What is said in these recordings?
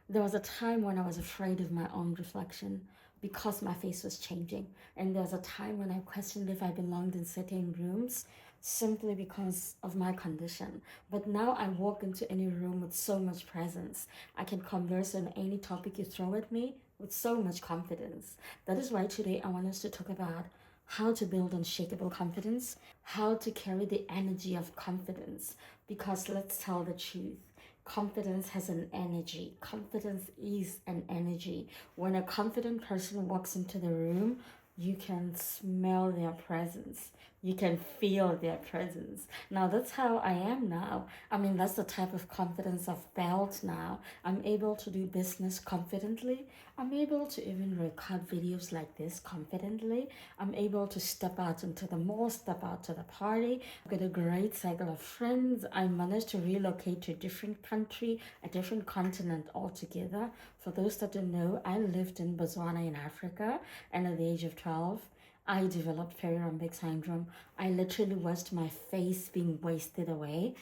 There was a time when I was afraid of my own reflection because my face was changing. And there was a time when I questioned if I belonged in certain rooms simply because of my condition. But now I walk into any room with so much presence. I can converse on any topic you throw at me with so much confidence. That is why today I want us to talk about how to build unshakable confidence, how to carry the energy of confidence. Because let's tell the truth, confidence has an energy. Confidence is an energy. When a confident person walks into the room, you can smell their presence. You can feel their presence. Now, that's how I am now. I mean, that's the type of confidence I've felt now. I'm able to do business confidently. I'm able to even record videos like this confidently. I'm able to step out into the mall, step out to the party. I've got a great cycle of friends. I managed to relocate to a different country, a different continent altogether. For those that don't know, I lived in Botswana in Africa, and at the age of 12, I developed perirambic syndrome. I literally watched my face being wasted away,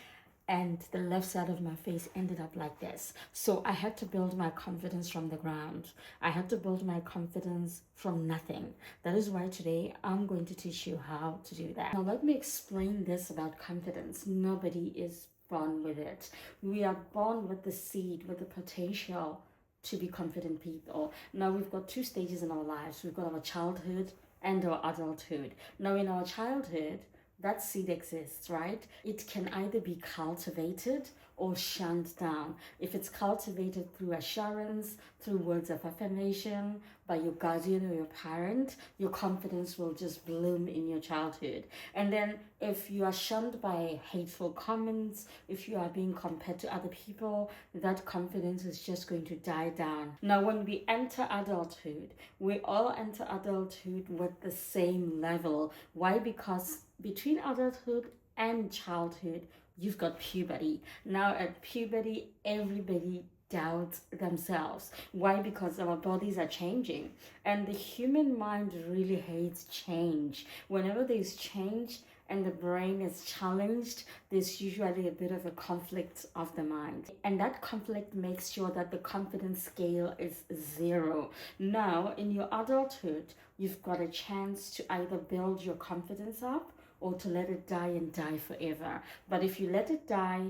and the left side of my face ended up like this. So I had to build my confidence from the ground. I had to build my confidence from nothing. That is why today I'm going to teach you how to do that. Now let me explain this about confidence. Nobody is born with it. We are born with the seed, with the potential to be confident people. Now we've got two stages in our lives. We've got our childhood and our adulthood. Now in our childhood, that seed exists, right? It can either be cultivated or shunned down. If it's cultivated through assurance, through words of affirmation, by your guardian or your parent, your confidence will just bloom in your childhood. And then if you are shunned by hateful comments, if you are being compared to other people, that confidence is just going to die down. Now, when we enter adulthood, we all enter adulthood with the same level. Why? Because between adulthood and childhood, you've got puberty. Now at puberty, everybody doubts themselves. Why? Because our bodies are changing, and the human mind really hates change. Whenever there's change and the brain is challenged, there's usually a bit of a conflict of the mind. And that conflict makes sure that the confidence scale is zero. Now, in your adulthood, you've got a chance to either build your confidence up or to let it die and die forever. But if you let it die,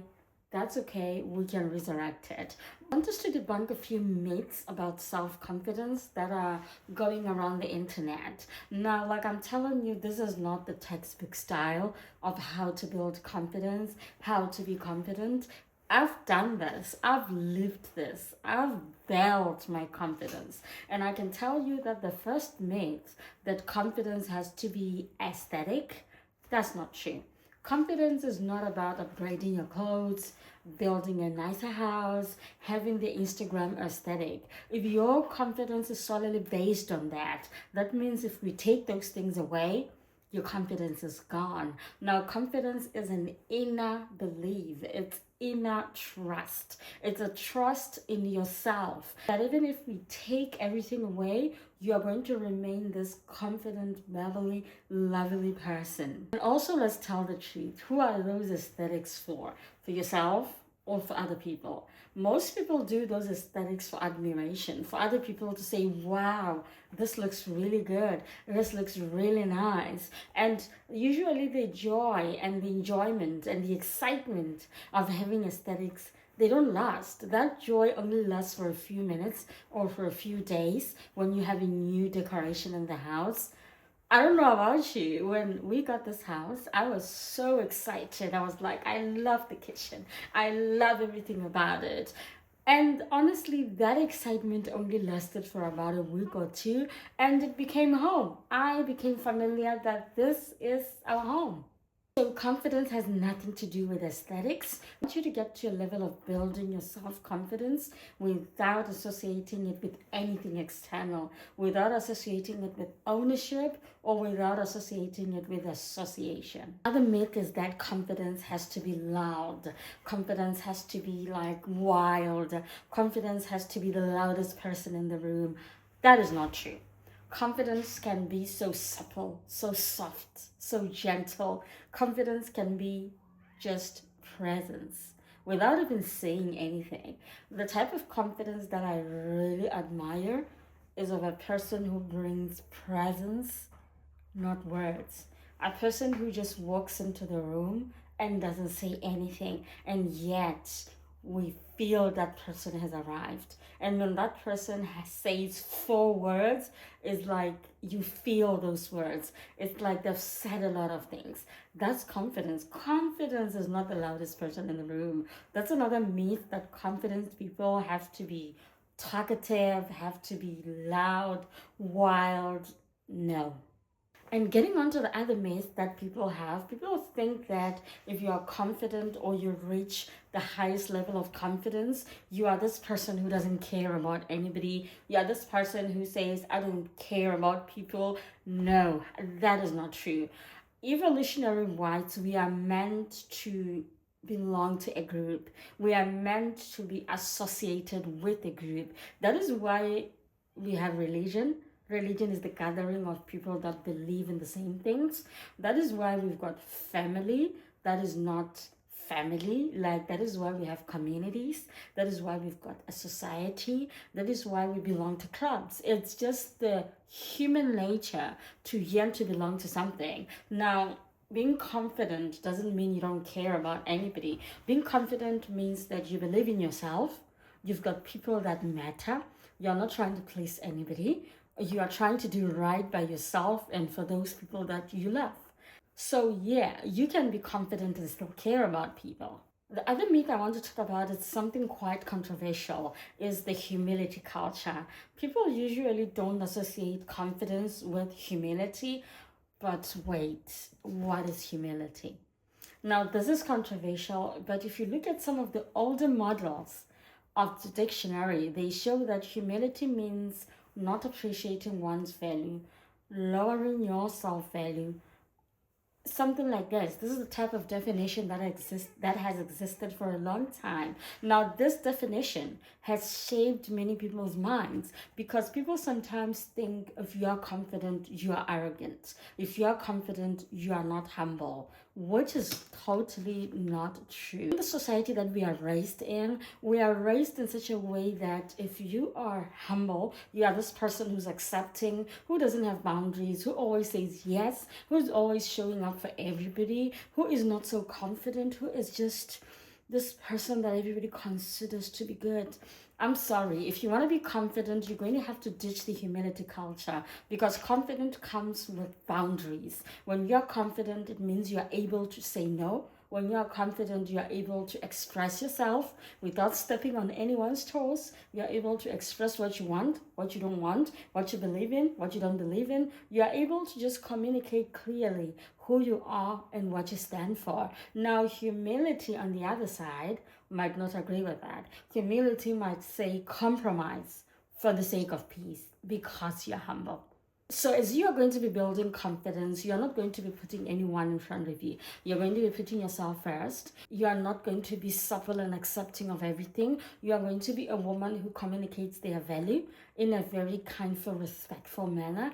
that's okay, we can resurrect it. I want us to debunk a few myths about self-confidence that are going around the internet. Now, like I'm telling you, this is not the textbook style of how to build confidence, how to be confident. I've done this, I've lived this, I've built my confidence. And I can tell you that the first myth, that confidence has to be aesthetic, that's not true. Confidence is not about upgrading your clothes, building a nicer house, having the Instagram aesthetic. If your confidence is solely based on that, that means if we take those things away, your confidence is gone. Now, confidence is an inner belief. It's inner trust. It's a trust in yourself that even if we take everything away, you are going to remain this confident, bubbly, lovely person. And also, let's tell the truth. Who are those aesthetics for? For yourself or for other people? Most people do those aesthetics for admiration, for other people to say, wow, this looks really good, this looks really nice. And usually the joy and the enjoyment and the excitement of having aesthetics, they don't last. That joy only lasts for a few minutes or for a few days when you have a new decoration in the house. I don't know about you. When we got this house, I was so excited. I was like, I love the kitchen. I love everything about it. And honestly, that excitement only lasted for about a week or two, and it became home. I became familiar that this is our home. So confidence has nothing to do with aesthetics. I want you to get to a level of building your self-confidence without associating it with anything external, without associating it with ownership, or without associating it with association. Another myth is that confidence has to be loud. Confidence has to be like wild. Confidence has to be the loudest person in the room. That is not true. Confidence can be so supple, so soft, so gentle. Confidence can be just presence. without even saying anything. The type of confidence that I really admire is of a person who brings presence, not words. A person who just walks into the room and doesn't say anything, and yet we feel that person has arrived. And when that person says 4 words, it's like you feel those words. It's like they've said a lot of things. That's confidence. Confidence is not the loudest person in the room. That's another myth, that confidence people have to be talkative, have to be loud, wild. No. And getting onto the other myth that people think that if you are confident or you reach the highest level of confidence, you are this person who doesn't care about anybody. You are this person who says, I don't care about people. No, that is not true. Evolutionary wise, we are meant to belong to a group. We are meant to be associated with a group. That is why we have religion. Religion is the gathering of people that believe in the same things. That is why we've got family. That is not family. Like, that is why we have communities. That is why we've got a society. That is why we belong to clubs. It's just the human nature to yearn to belong to something. Now, being confident doesn't mean you don't care about anybody. Being confident means that you believe in yourself. You've got people that matter. You're not trying to please anybody. You are trying to do right by yourself and for those people that you love. So yeah, you can be confident and still care about people. The other myth I want to talk about is something quite controversial, is the humility culture. People usually don't associate confidence with humility, but wait, what is humility? Now, this is controversial, but if you look at some of the older models of the dictionary, they show that humility means not appreciating one's value, lowering your self-value, something like this. This is the type of definition that has existed for a long time. Now, this definition has shaped many people's minds, because people sometimes think if you are confident, you are arrogant. If you are confident, you are not humble, which is totally not true. In the society that we are raised in such a way that if you are humble, you are this person who's accepting, who doesn't have boundaries, who always says yes, who's always showing up for everybody, who is not so confident, who is just this person that everybody considers to be good. I'm sorry, if you want to be confident, you're going to have to ditch the humility culture, because confidence comes with boundaries. When you're confident, it means you're able to say no. When you are confident, you are able to express yourself without stepping on anyone's toes. You are able to express what you want, what you don't want, what you believe in, what you don't believe in. You are able to just communicate clearly who you are and what you stand for. Now, humility on the other side might not agree with that. Humility might say compromise for the sake of peace, because you're humble. So as you are going to be building confidence, you're not going to be putting anyone in front of you. You're going to be putting yourself first. You are not going to be supple and accepting of everything. You are going to be a woman who communicates their value in a very kindful, respectful manner.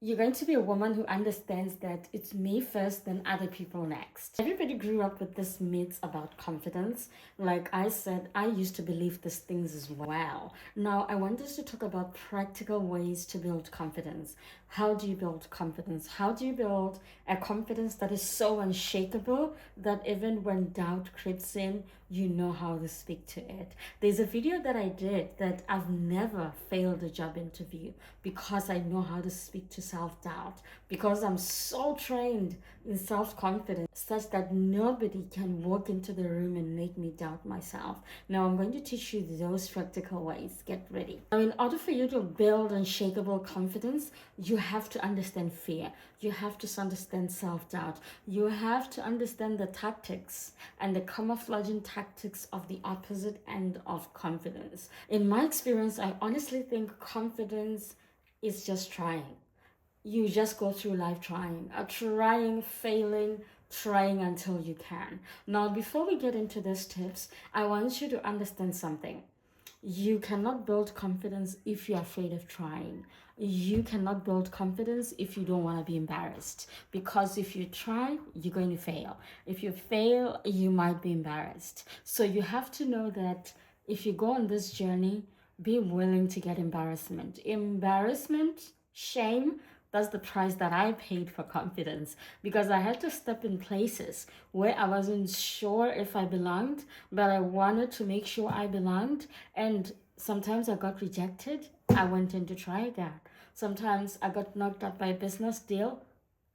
You're going to be a woman who understands that it's me first, then other people next. Everybody grew up with this myth about confidence. Like I said, I used to believe these things as well. Now, I want us to talk about practical ways to build confidence. How do you build confidence? How do you build a confidence that is so unshakable that even when doubt creeps in, you know how to speak to it? There's a video that I did that I've never failed a job interview, because I know how to speak to self-doubt, because I'm so trained in self-confidence such that nobody can walk into the room and make me doubt myself. Now, I'm going to teach you those practical ways. Get ready. Now, in order for you to build unshakable confidence, you have to understand fear. You have to understand self-doubt. You have to understand the tactics and the camouflaging tactics of the opposite end of confidence. In my experience, I honestly think confidence is just trying. You just go through life trying, failing, trying until you can. Now, before we get into these tips, I want you to understand something. You cannot build confidence if you're afraid of trying. You cannot build confidence if you don't want to be embarrassed. Because if you try, you're going to fail. If you fail, you might be embarrassed. So you have to know that if you go on this journey, be willing to get embarrassment. Embarrassment, shame, that's the price that I paid for confidence, because I had to step in places where I wasn't sure if I belonged, but I wanted to make sure I belonged. And sometimes I got rejected. I went in to try again. Sometimes I got knocked out by a business deal.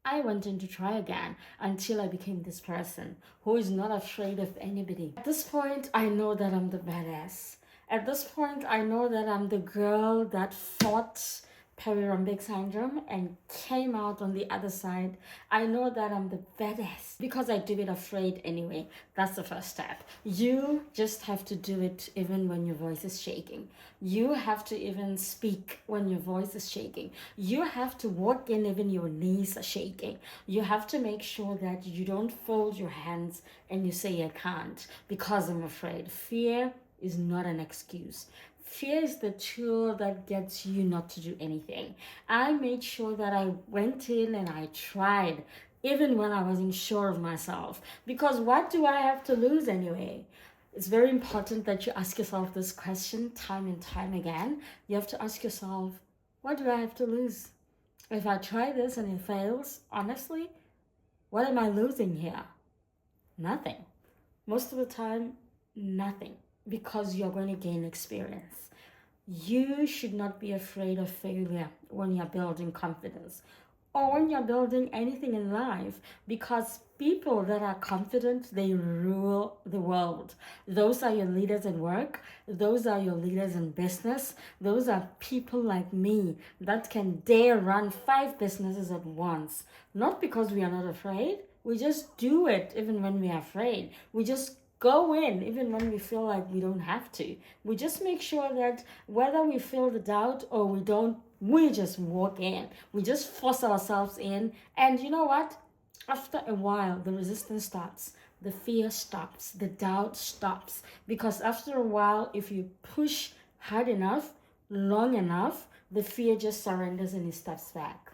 I went in to try again until I became this person who is not afraid of anybody. At this point, I know that I'm the badass. At this point, I know that I'm the girl that fought perirambic syndrome and came out on the other side. I know that I'm the badass because I do it afraid anyway. That's the first step. You just have to do it even when your voice is shaking. You have to even speak when your voice is shaking. You have to walk in even your knees are shaking. You have to make sure that you don't fold your hands and you say I can't because I'm afraid. Fear is not an excuse. Fear is the tool that gets you not to do anything. I made sure that I went in and I tried, even when I wasn't sure of myself. Because what do I have to lose anyway? It's very important that you ask yourself this question time and time again. You have to ask yourself, what do I have to lose? If I try this and it fails, honestly, what am I losing here? Nothing. Most of the time, nothing, because you're going to gain experience. You should not be afraid of failure when you're building confidence or when you're building anything in life, because people that are confident, they rule the world. Those are your leaders at work. Those are your leaders in business. Those are people like me that can dare run 5 businesses at once. Not because we are not afraid. We just do it even when we are afraid. We just go in even when we feel like we don't have to. We just make sure that whether we feel the doubt or we don't, we just walk in. We just force ourselves in. And you know what? After a while, the resistance stops. The fear stops. The doubt stops. Because after a while, if you push hard enough, long enough, the fear just surrenders and it steps back.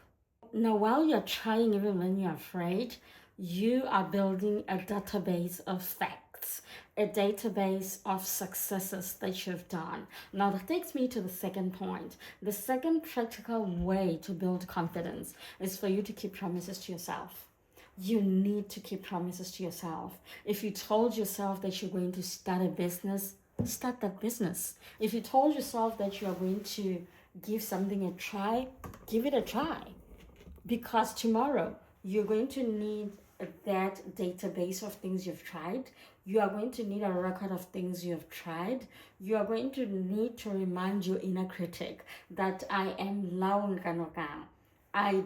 Now, while you're trying, even when you're afraid, you are building a database of facts, a database of successes that you've done. Now, that takes me to the second point. The second practical way to build confidence is for you to keep promises to yourself. You need to keep promises to yourself. If you told yourself that you're going to start a business, start that business. If you told yourself that you are going to give something a try, give it a try. Because tomorrow you're going to need that database of things you've tried. You are going to need a record of things you've tried. You are going to need to remind your inner critic that I am Laun Kanoka. I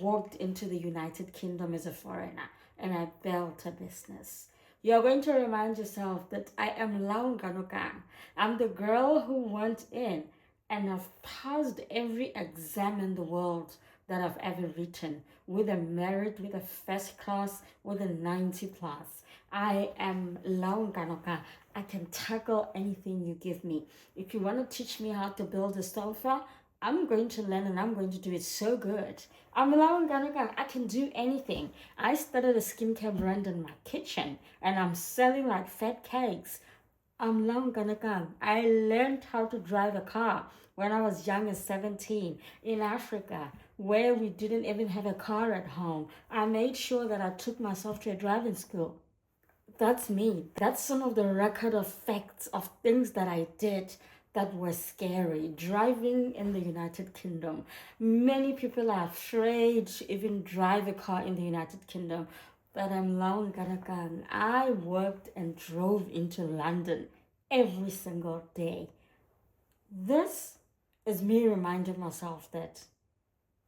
walked into the United Kingdom as a foreigner and I built a business. You're going to remind yourself that I am Laun Kanoka. I'm the girl who went in and I've passed every exam in the world that I've ever written with a merit, with a first class, with a 90 plus. I am Laun Kanoka. I can tackle anything you give me. If you want to teach me how to build a sofa, I'm going to learn and I'm going to do it so good. I'm Laun Kanoka. I can do anything. I started a skincare brand in my kitchen and I'm selling like fat cakes. I'm Laun Kanoka. I learned how to drive a car when I was young as 17 in Africa, where we didn't even have a car at home. I made sure that I took myself to a driving school. That's me. That's some of the record of facts of things that I did that were scary. Driving in the United Kingdom. Many people are afraid to even drive a car in the United Kingdom. But I'm Laun Kanoka. I worked and drove into London every single day. This is me reminding myself that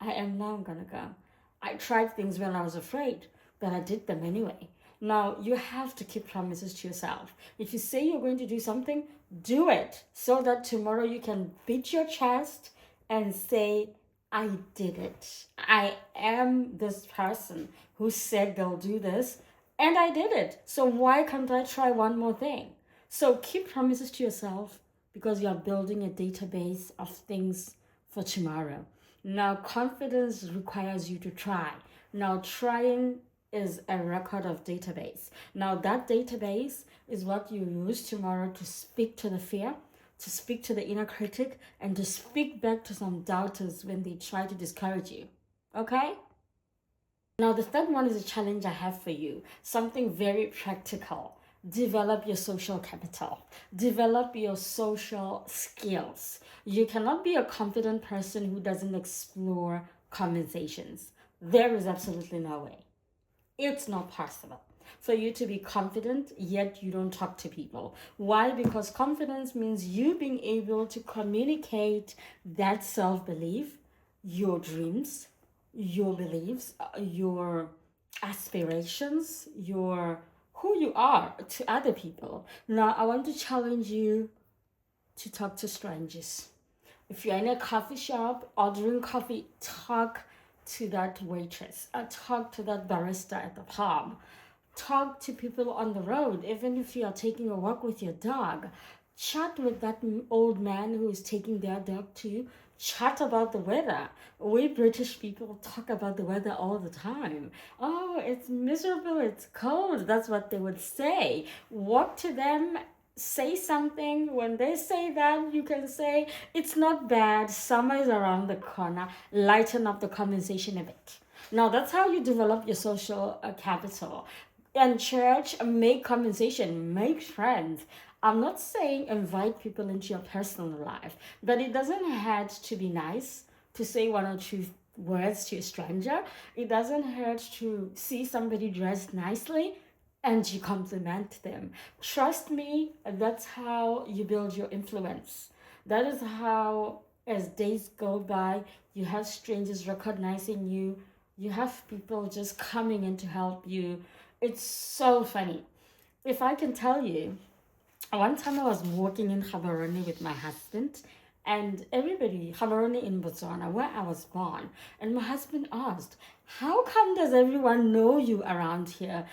I am Laun Kanoka. I tried things when I was afraid, but I did them anyway. Now, you have to keep promises to yourself. If you say you're going to do something, do it so that tomorrow you can beat your chest and say, I did it. I am this person who said they'll do this, and I did it. So why can't I try one more thing? So keep promises to yourself, because you are building a database of things for tomorrow. Now, confidence requires you to try. Now, trying is a record of database. Now, that database is what you use tomorrow to speak to the fear, to speak to the inner critic, and to speak back to some doubters when they try to discourage you. Okay? Now, the third one is a challenge I have for you, something very practical. Develop your social capital, develop your social skills. You cannot be a confident person who doesn't explore conversations. There is absolutely no way. It's not possible for you to be confident, yet you don't talk to people. Why? Because confidence means you being able to communicate that self belief, your dreams, your beliefs, your aspirations, your who you are to other people. Now, I want to challenge you to talk to strangers. If you're in a coffee shop ordering coffee, talk to that waitress, talk to that barista at the pub, talk to people on the road, even if you are taking a walk with your dog. Chat with that old man who is taking their dog to you. Chat about the weather. We British people talk about the weather all the time. Oh, it's miserable, it's cold. That's what they would say. Walk to them, say something. When they say that, you can say, it's not bad, summer is around the corner. Lighten up the conversation a bit. Now, that's how you develop your social capital. In church, make conversation, make friends. I'm not saying invite people into your personal life, but it doesn't hurt to be nice, to say one or two words to a stranger. It doesn't hurt to see somebody dressed nicely and you compliment them. Trust me, that's how you build your influence. That is how, as days go by, you have strangers recognizing you. You have people just coming in to help you. It's so funny. If I can tell you, one time I was walking in Gaborone with my husband, and everybody, Gaborone in Botswana, where I was born, and my husband asked, how come does everyone know you around here?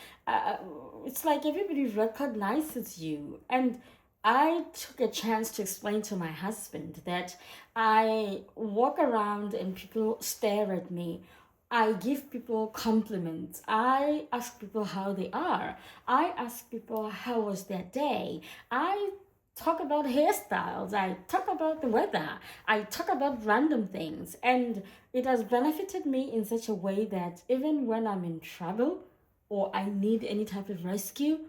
It's like everybody recognizes you. And I took a chance to explain to my husband that I walk around and people stare at me. I give people compliments. I ask people how they are. I ask people how was their day. I talk about hairstyles. I talk about the weather. I talk about random things. And it has benefited me in such a way that even when I'm in trouble or I need any type of rescue,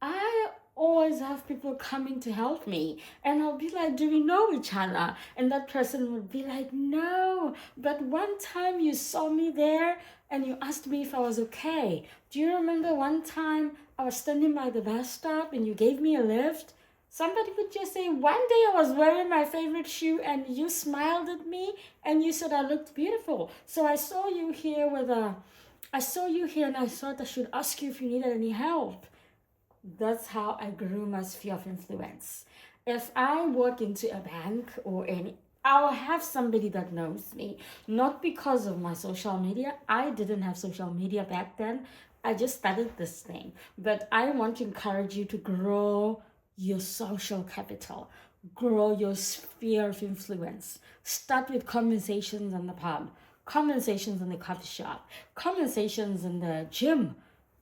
I always have people coming to help me. And I'll be like, do we know each other? And that person would be like, no, but one time you saw me there and you asked me if I was okay. Do you remember one time I was standing by the bus stop and you gave me a lift? Somebody would just say, one day I was wearing my favorite shoe and you smiled at me and you said I looked beautiful. So I saw you here and I thought I should ask you if you needed any help. That's how I grew my sphere of influence. If I walk into a bank or I'll have somebody that knows me, not because of my social media. I didn't have social media back then. I just started this thing. But I want to encourage you to grow your social capital, grow your sphere of influence. Start with conversations in the pub, conversations in the coffee shop, conversations in the gym.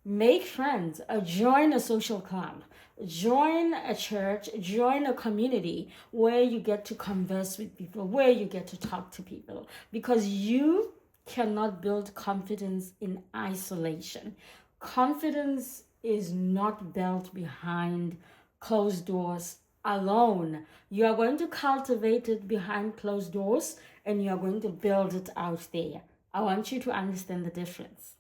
Make friends, join a social club, join a church, join a community where you get to converse with people, where you get to talk to people, because you cannot build confidence in isolation. Confidence is not built behind closed doors alone. You are going to cultivate it behind closed doors and you are going to build it out there. I want you to understand the difference.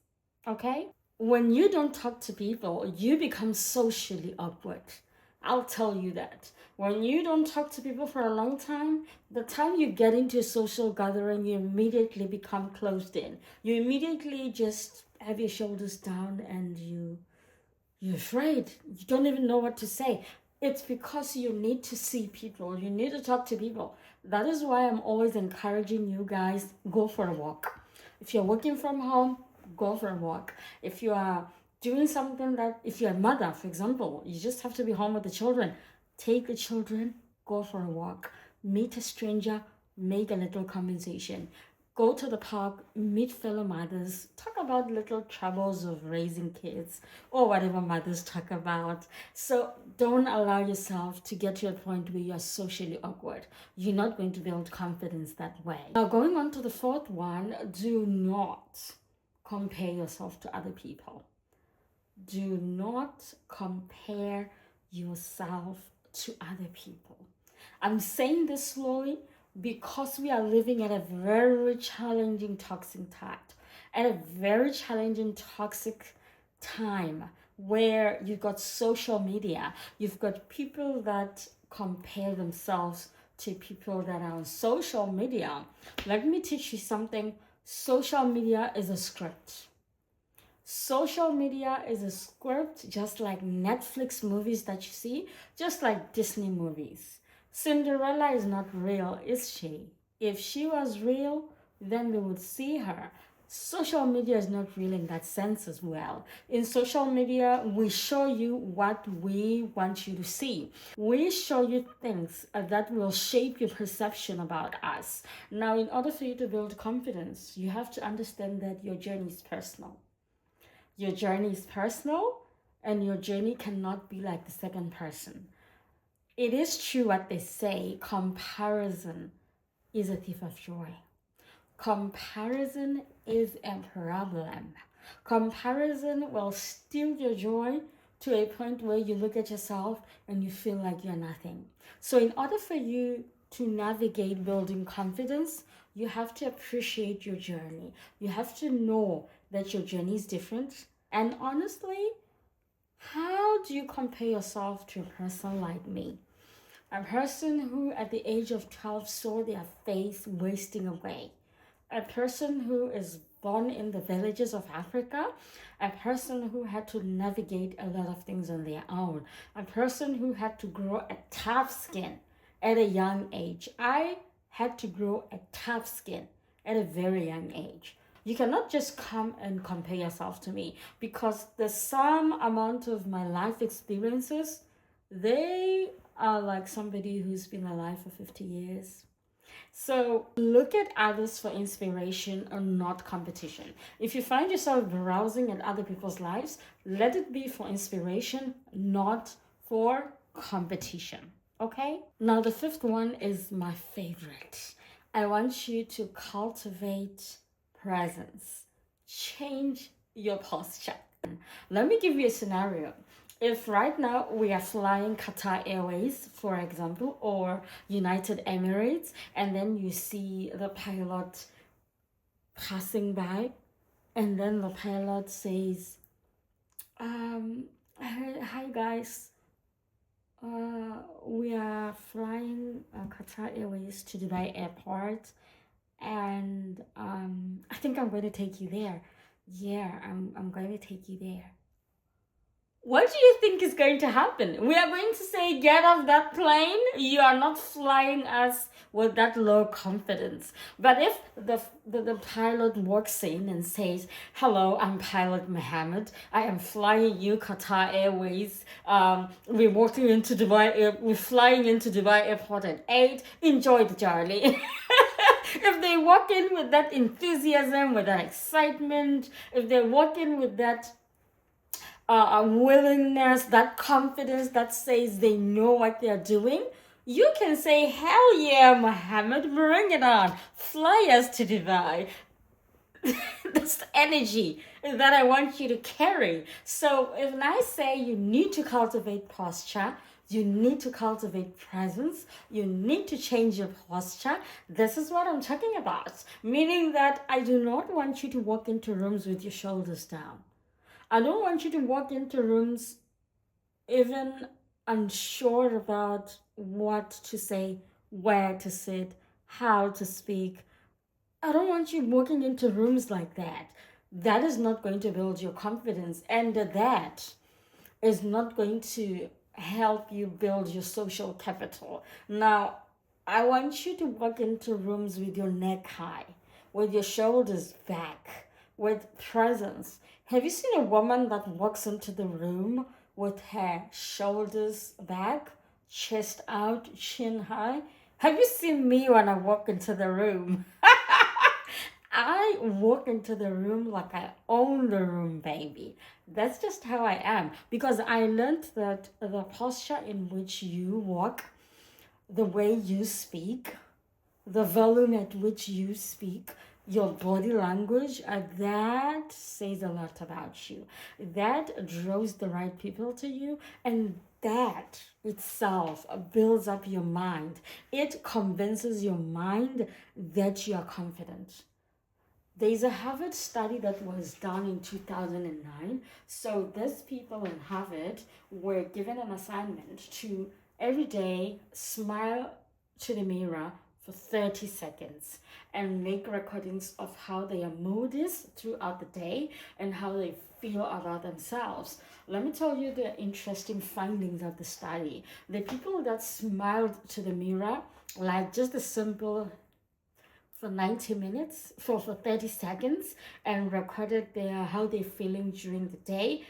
Okay? When you don't talk to people, you become socially awkward. I'll tell you that. When you don't talk to people for a long time, the time you get into a social gathering, you immediately become closed in. You immediately just have your shoulders down and you're afraid. You don't even know what to say. It's because you need to see people. You need to talk to people. That is why I'm always encouraging you guys, go for a walk. If you're working from home, go for a walk. If you are doing something if you're a mother, for example, you just have to be home with the children, take the children, go for a walk, meet a stranger, make a little conversation. Go to the park, meet fellow mothers, talk about little troubles of raising kids or whatever mothers talk about. So don't allow yourself to get to a point where you're socially awkward. You're not going to build confidence that way. Now, going on to the fourth one, do not compare yourself to other people. Do not compare yourself to other people. I'm saying this slowly because we are living at a very challenging toxic time, at a very challenging toxic time where you've got social media, you've got people that compare themselves to people that are on social media. Let me teach you something. Social media is a script. Social media is a script, just like Netflix movies that you see, just like Disney movies. Cinderella is not real, is she? If she was real, then we would see her. Social media is not real in that sense as well. In social media, we show you what we want you to see. We show you things that will shape your perception about us. Now, in order for you to build confidence, you have to understand that your journey is personal. Your journey is personal, and your journey cannot be like the second person. It is true what they say, comparison is a thief of joy. Comparison is a problem. Comparison will steal your joy to a point where you look at yourself and you feel like you're nothing. So in order for you to navigate building confidence, you have to appreciate your journey. You have to know that your journey is different. And honestly, how do you compare yourself to a person like me? A person who at the age of 12 saw their face wasting away. A person who is born in the villages of Africa. A person who had to navigate a lot of things on their own. A person who had to grow a tough skin at a young age. I had to grow a tough skin at a very young age. You cannot just come and compare yourself to me, because the sum amount of my life experiences, they are like somebody who's been alive for 50 years. So look at others for inspiration and not competition. If you find yourself browsing at other people's lives, let it be for inspiration, not for competition. Okay? Now the fifth one is my favorite. I want you to cultivate presence. Change your posture. Let me give you a scenario. If right now we are flying Qatar Airways, for example, or United Emirates, and then you see the pilot passing by, and then the pilot says, hi guys, we are flying Qatar Airways to Dubai Airport, and I think I'm going to take you there. Yeah, I'm going to take you there. What do you think is going to happen? We are going to say, get off that plane. You are not flying us with that low confidence. But if the pilot walks in and says, hello, I'm Pilot Mohammed. I am flying you Qatar Airways. We're walking into Dubai. We're flying into Dubai Airport at 8. Enjoy the journey. If they walk in with that enthusiasm, with that excitement, if they walk in with that willingness, that confidence that says they know what they're doing, you can say, hell yeah, Mohammed, bring it on. Fly us to Dubai. That's the energy that I want you to carry. So if I say you need to cultivate posture, you need to cultivate presence, you need to change your posture, this is what I'm talking about. Meaning that I do not want you to walk into rooms with your shoulders down. I don't want you to walk into rooms even unsure about what to say, where to sit, how to speak. I don't want you walking into rooms like that. That is not going to build your confidence, and that is not going to help you build your social capital. Now, I want you to walk into rooms with your neck high, with your shoulders back, with presence. Have you seen a woman that walks into the room with her shoulders back? chest out, chin high. Have you seen me when I walk into the room? I walk into the room like I own the room, baby. That's just how I am. Because I learned that the posture in which you walk, the way you speak, the volume at which you speak, your body language, that says a lot about you. That draws the right people to you, and that itself builds up your mind. It convinces your mind that you are confident. There's a Harvard study that was done in 2009. So these people in Harvard were given an assignment to every day smile to the mirror for 30 seconds and make recordings of how their mood is throughout the day and how they feel about themselves. Let me tell you the interesting findings of the study. The people that smiled to the mirror, like just a simple for 90 minutes for 30 seconds and recorded their how they're feeling during the day,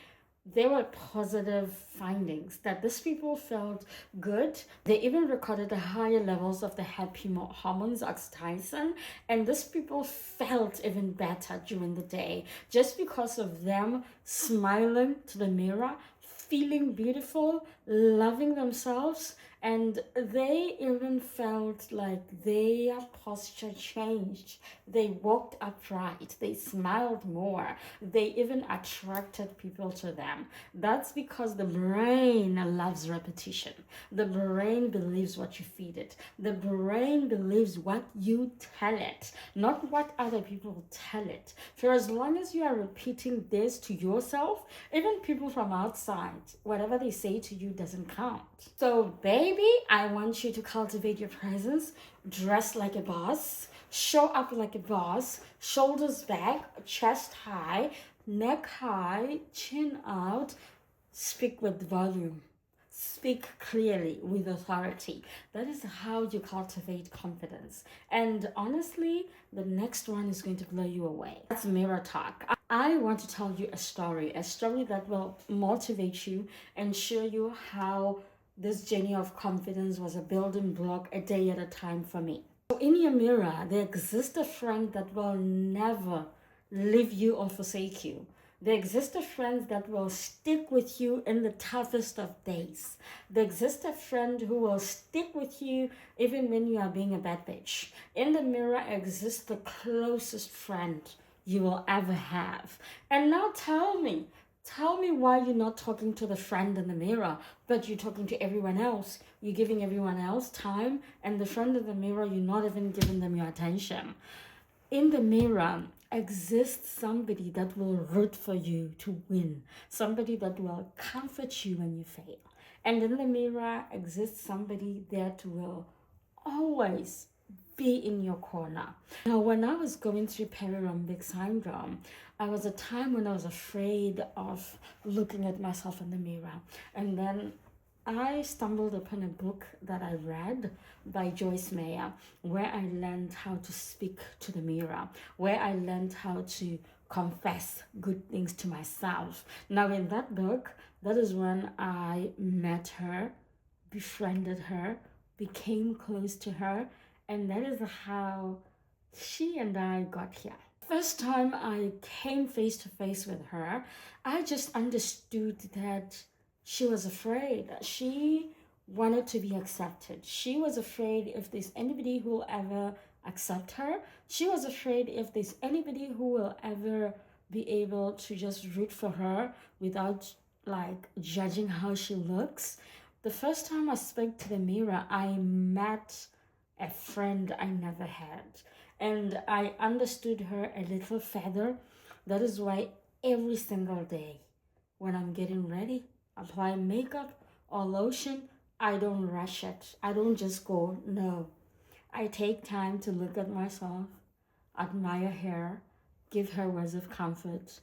there were positive findings that these people felt good. They even recorded the higher levels of the happy hormones oxytocin, and these people felt even better during the day just because of them smiling to the mirror, feeling beautiful, loving themselves, and they even felt like their posture changed. They walked upright, they smiled more, they even attracted people to them. That's because the brain loves repetition. The brain believes what you feed it. The brain believes what you tell it, not what other people tell it. For as long as you are repeating this to yourself, even people from outside, whatever they say to you doesn't count. So, baby, I want you to cultivate your presence, dress like a boss, show up like a boss, shoulders back, chest high, neck high, chin out, speak with volume. Speak clearly with authority. That is how you cultivate confidence. And honestly, the next one is going to blow you away. That's mirror talk. I want to tell you a story that will motivate you and show you how this journey of confidence was a building block a day at a time for me. So in your mirror, there exists a friend that will never leave you or forsake you. There exist a friend that will stick with you in the toughest of days. There exists a friend who will stick with you even when you are being a bad bitch. In the mirror exists the closest friend you will ever have. And now tell me why you're not talking to the friend in the mirror, but you're talking to everyone else. You're giving everyone else time, and the friend in the mirror, you're not even giving them your attention. In the mirror exists somebody that will root for you to win, somebody that will comfort you when you fail. And in the mirror exists somebody that will always be in your corner. Now, when I was going through perirhombic syndrome, I was a time when I was afraid of looking at myself in the mirror. And then I stumbled upon a book that I read by Joyce Meyer, where I learned how to speak to the mirror, where I learned how to confess good things to myself. Now, in that book, that is when I met her, befriended her, became close to her, and that is how she and I got here. First time I came face to face with her, I just understood that she was afraid. She wanted to be accepted. She was afraid if there's anybody who will ever accept her. She was afraid if there's anybody who will ever be able to just root for her without like judging how she looks. The first time I spoke to the mirror, I met a friend I never had. And I understood her a little further. That is why every single day when I'm getting ready, apply makeup or lotion, I don't rush it. I don't just go, no. I take time to look at myself, admire her, give her words of comfort,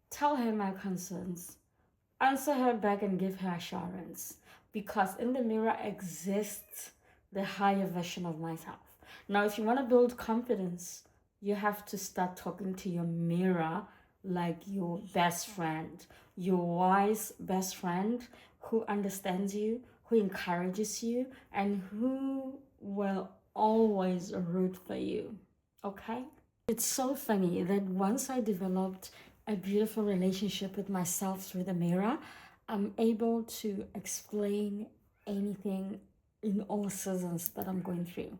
tell her my concerns, answer her back and give her assurance. Because in the mirror exists the higher version of myself. Now, if you want to build confidence, you have to start talking to your mirror like your best friend, your wise best friend who understands you, who encourages you, and who will always root for you. Okay? It's so funny that once I developed a beautiful relationship with myself through the mirror, I'm able to explain anything in all seasons that I'm going through.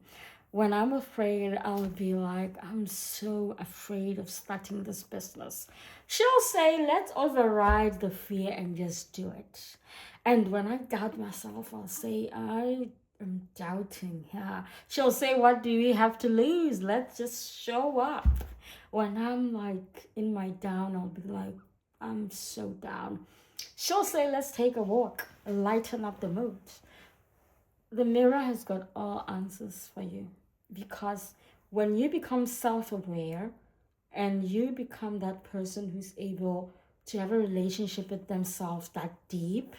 When I'm afraid, I'll be like, I'm so afraid of starting this business. She'll say, let's override the fear and just do it. And when I doubt myself, I'll say, I am doubting. Yeah. She'll say, what do we have to lose? Let's just show up. When I'm like in my down, I'll be like, I'm so down. She'll say, let's take a walk, lighten up the mood. The mirror has got all answers for you, because when you become self-aware and you become that person who's able to have a relationship with themselves that deep,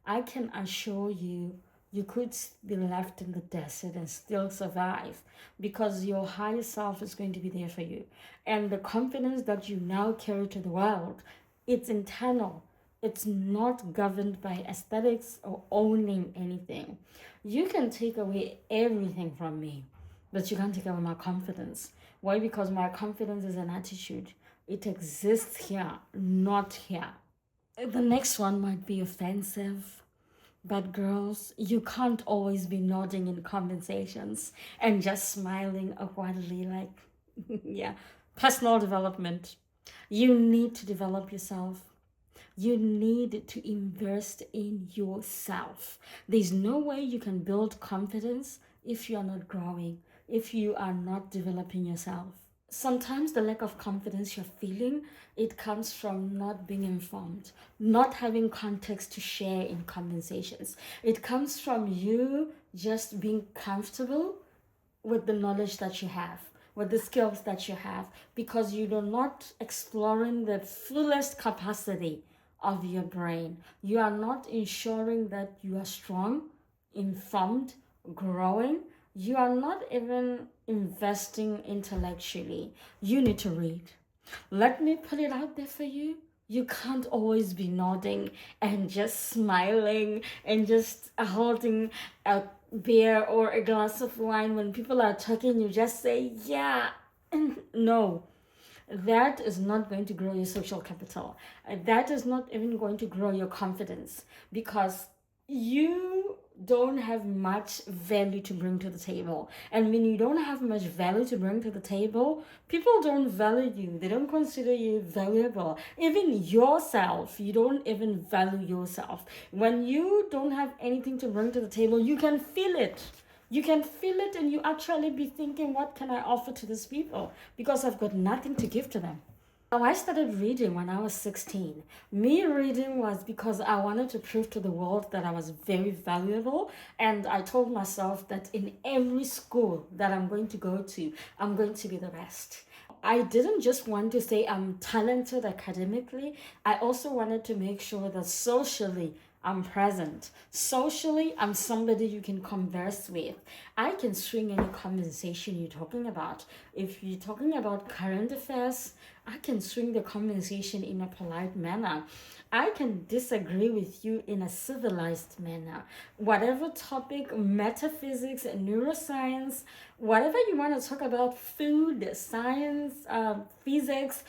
I can assure you, you could be left in the desert and still survive, because your higher self is going to be there for you. And the confidence that you now carry to the world, it's internal. It's not governed by aesthetics or owning anything. You can take away everything from me, but you can't take away my confidence. Why? Because my confidence is an attitude. It exists here, not here. The next one might be offensive, but girls, you can't always be nodding in conversations and just smiling awkwardly like, yeah, personal development. You need to develop yourself. You need to invest in yourself. There's no way you can build confidence if you are not growing, if you are not developing yourself. Sometimes the lack of confidence you're feeling, it comes from not being informed, not having context to share in conversations. It comes from you just being comfortable with the knowledge that you have, with the skills that you have, because you are not exploring the fullest capacity of your brain. You are not ensuring that you are strong, informed, growing. You are not even investing intellectually. You need to read. Let me put it out there for you. You can't always be nodding and just smiling and just holding a beer or a glass of wine when people are talking. You just say, yeah. No, that is not going to grow your social capital. That is not even going to grow your confidence, because you don't have much value to bring to the table. And when you don't have much value to bring to the table, people don't value you. They don't consider you valuable. Even yourself, you don't even value yourself. When you don't have anything to bring to the table, you can feel it. You can feel it, and you actually be thinking, what can I offer to these people? Because I've got nothing to give to them. Now, I started reading when I was 16. Me reading was because I wanted to prove to the world that I was very valuable. And I told myself that in every school that I'm going to go to, I'm going to be the best. I didn't just want to say I'm talented academically. I also wanted to make sure that socially I'm present. Socially, I'm somebody you can converse with. I can swing any conversation you're talking about. If you're talking about current affairs, I can swing the conversation in a polite manner. I can disagree with you in a civilized manner. Whatever topic, metaphysics, neuroscience, whatever you want to talk about, food, science, physics,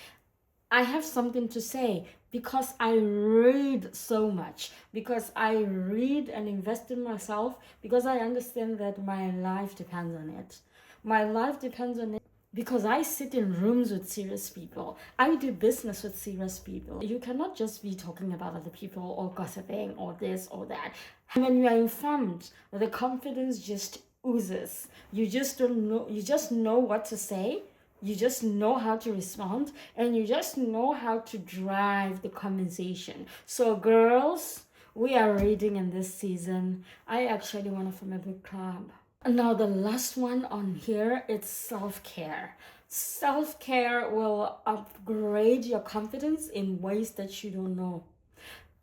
I have something to say, because I read so much, because I read and invest in myself, because I understand that my life depends on it. My life depends on it because I sit in rooms with serious people. I do business with serious people. You cannot just be talking about other people or gossiping or this or that. When you are informed, the confidence just oozes. You just don't know, you just know what to say. You just know how to respond, and you just know how to drive the conversation. So girls, we are reading in this season. I actually want to form a book club. Now the last one on here, it's self-care. Self-care will upgrade your confidence in ways that you don't know.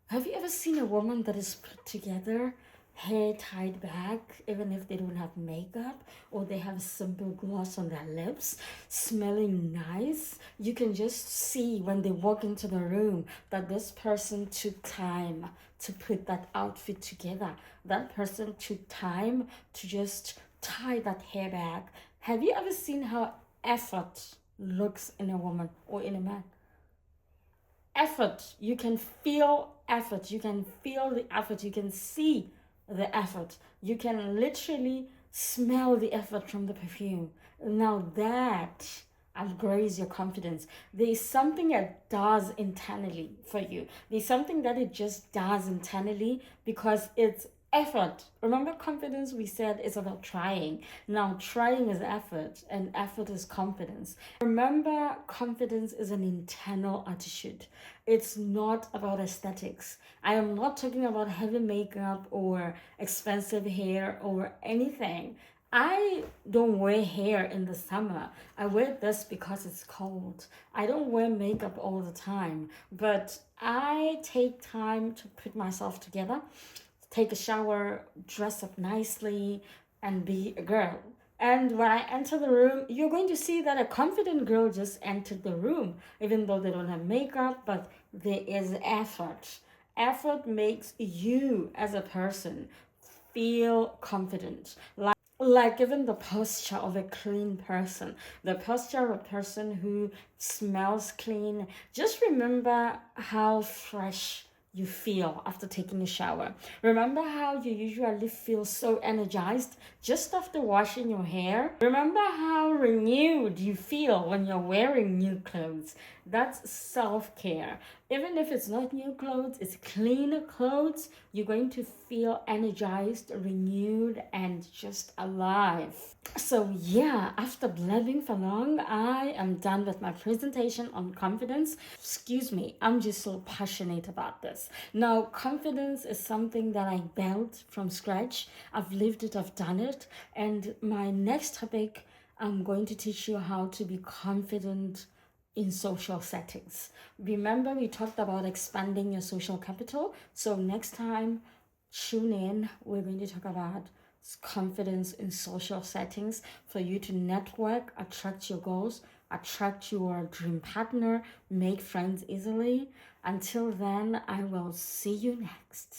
Have you ever seen a woman that is put together? hair tied back, even if they don't have makeup, or they have simple gloss on their lips, smelling nice. You can just see when they walk into the room that this person took time to put that outfit together. That person took time to just tie that hair back. Have you ever seen how effort looks in a woman or in a man? Effort. You can feel effort. You can feel the effort. You can see the effort. You can literally smell the effort from the perfume. Now that upgrades your confidence. There's something it does internally for you. There's something that it just does internally because it's effort. Remember, confidence, we said, is about trying. Now, trying is effort, and effort is confidence. Remember, confidence is an internal attitude. It's not about aesthetics. I am not talking about heavy makeup or expensive hair or anything. I don't wear hair in the summer. I wear this because it's cold. I don't wear makeup all the time, but I take time to put myself together, take a shower, dress up nicely, and be a girl. And when I enter the room, you're going to see that a confident girl just entered the room, even though they don't have makeup, but there is effort. Effort makes you as a person feel confident. Like even the posture of a clean person, the posture of a person who smells clean. Just remember how fresh you feel after taking a shower. Remember how you usually feel so energized just after washing your hair. Remember how renewed you feel when you're wearing new clothes. That's self-care. Even if it's not new clothes, it's clean clothes, you're going to feel energized, renewed, and just alive. So, yeah, after blabbing for long, I am done with my presentation on confidence. Excuse me, I'm just so passionate about this. Now, confidence is something that I built from scratch. I've lived it, I've done it. And my next topic, I'm going to teach you how to be confident in social settings. Remember, we talked about expanding your social capital. So, next time, tune in. We're going to talk about confidence in social settings for you to network, attract your goals, attract your dream partner, make friends easily. Until then, I will see you next.